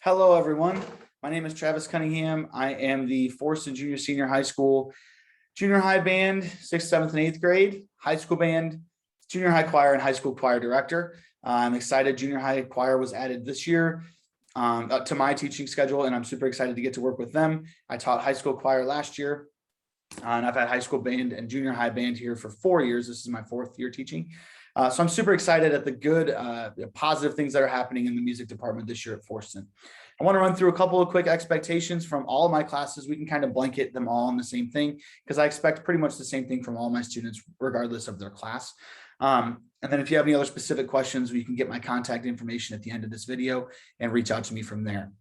Hello, everyone. My name is Travis Cunningham. I am the Forston Junior Senior High School Junior High Band, 6th, 7th, and 8th grade, High School Band, Junior High Choir, and High School Choir Director. I'm excited Junior High Choir was added this year to my teaching schedule, and I'm super excited to get to work with them. I taught High School Choir last year, and I've had High School Band and Junior High Band here for 4 years. This is my 4th year teaching. So I'm super excited at the good, positive things that are happening in the music department this year at Forston. I want to run through a couple of quick expectations from all of my classes. We can kind of blanket them all on the same thing because I expect pretty much the same thing from all my students, regardless of their class. And then if you have any other specific questions, you can get my contact information at the end of this video and reach out to me from there.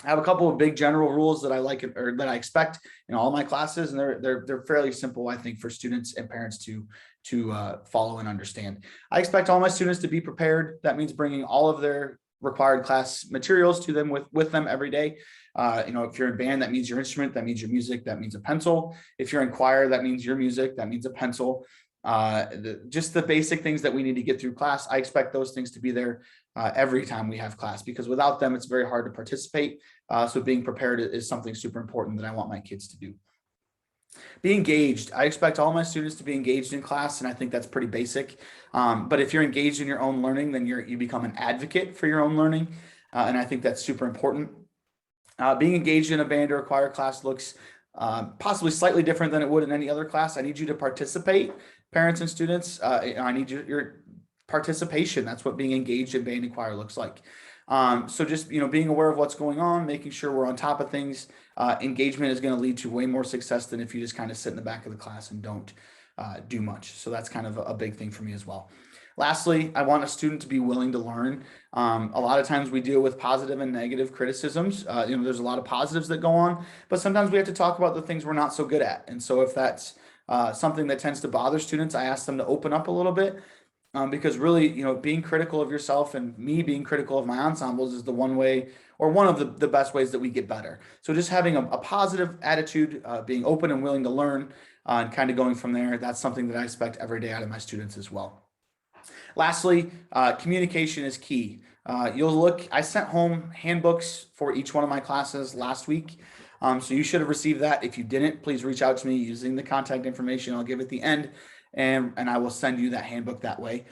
I have a couple of big general rules that I like or that I expect in all my classes, and they're fairly simple, I think, for students and parents to follow and understand. I expect all my students to be prepared. That means bringing all of their required class materials to them with them every day. If you're in band, that means your instrument, that means your music, that means a pencil. If you're in choir, that means your music, that means a pencil. Just the basic things that we need to get through class. I expect those things to be there every time we have class, because without them, it's very hard to participate. So being prepared is something super important that I want my kids to do. Be engaged. I expect all my students to be engaged in class, and I think that's pretty basic. But if you're engaged in your own learning, then you become an advocate for your own learning, and I think that's super important. Being engaged in a band or a choir class looks possibly slightly different than it would in any other class. I need you to participate, parents and students. I need your participation. That's what being engaged in band and choir looks like. So just, being aware of what's going on, making sure we're on top of things. Engagement is going to lead to way more success than if you just kind of sit in the back of the class and don't do much. So that's kind of a big thing for me as well. Lastly, I want a student to be willing to learn. A lot of times we deal with positive and negative criticisms. There's a lot of positives that go on, but sometimes we have to talk about the things we're not so good at. And so if that's something that tends to bother students, I ask them to open up a little bit. Because really, being critical of yourself and me being critical of my ensembles is the one way, or one of the best ways that we get better. So just having a positive attitude, being open and willing to learn, and kind of going from there, that's something that I expect every day out of my students as well. Lastly, communication is key. I sent home handbooks for each one of my classes last week. So you should have received that. If you didn't, please reach out to me using the contact information I'll give at the end. And I will send you that handbook that way.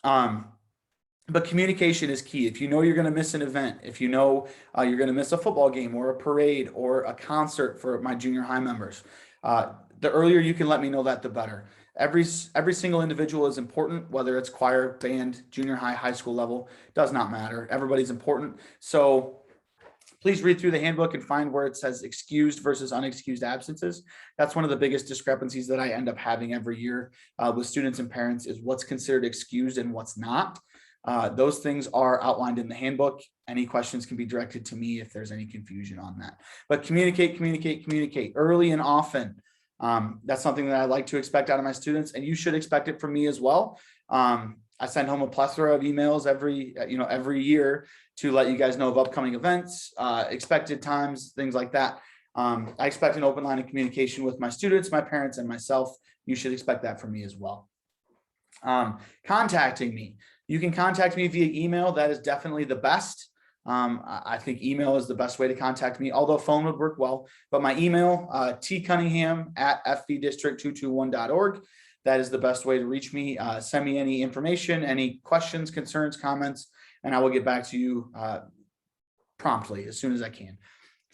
But communication is key. If you know you're going to miss an event, if you know you're going to miss a football game or a parade or a concert for my junior high members, the earlier you can let me know that, the better. Every single individual is important, whether it's choir, band, junior high, high school level, does not matter. Everybody's important. So please read through the handbook and find where it says excused versus unexcused absences. That's one of the biggest discrepancies that I end up having every year with students and parents, is what's considered excused and what's not. Those things are outlined in the handbook. Any questions can be directed to me if there's any confusion on that. But communicate early and often. That's something that I like to expect out of my students, and you should expect it from me as well. I send home a plethora of emails every year to let you guys know of upcoming events, expected times, things like that. I expect an open line of communication with my students, my parents, and myself. You should expect that from me as well. Contacting me. You can contact me via email. That is definitely the best. I think email is the best way to contact me, although phone would work well. But my email, tcunningham@fvdistrict221.org. That is the best way to reach me. Send me any information, any questions, concerns, comments, and I will get back to you promptly as soon as I can.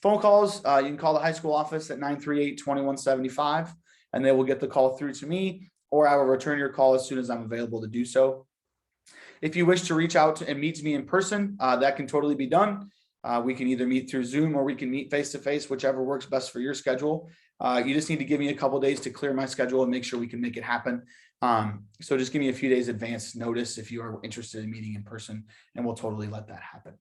Phone calls, you can call the high school office at 938-2175, and they will get the call through to me, or I will return your call as soon as I'm available to do so. If you wish to reach out and meet me in person, that can totally be done. We can either meet through Zoom or we can meet face-to-face, whichever works best for your schedule. You just need to give me a couple days to clear my schedule and make sure we can make it happen. So just give me a few days advance notice if you are interested in meeting in person, and we'll totally let that happen.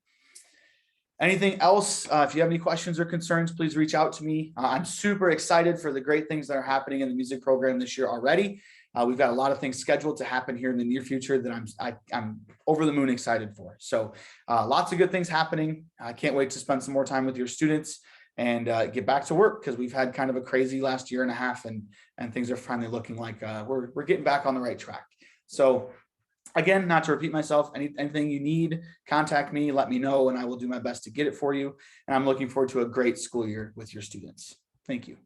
Anything else? If you have any questions or concerns, please reach out to me. I'm super excited for the great things that are happening in the music program this year already. We've got a lot of things scheduled to happen here in the near future that I'm over the moon excited for. So lots of good things happening. I can't wait to spend some more time with your students and get back to work, because we've had kind of a crazy last year and a half, and things are finally looking like we're getting back on the right track. So Again, not to repeat myself, anything you need, contact me, let me know, and I will do my best to get it for you. And I'm looking forward to a great school year with your students. Thank you.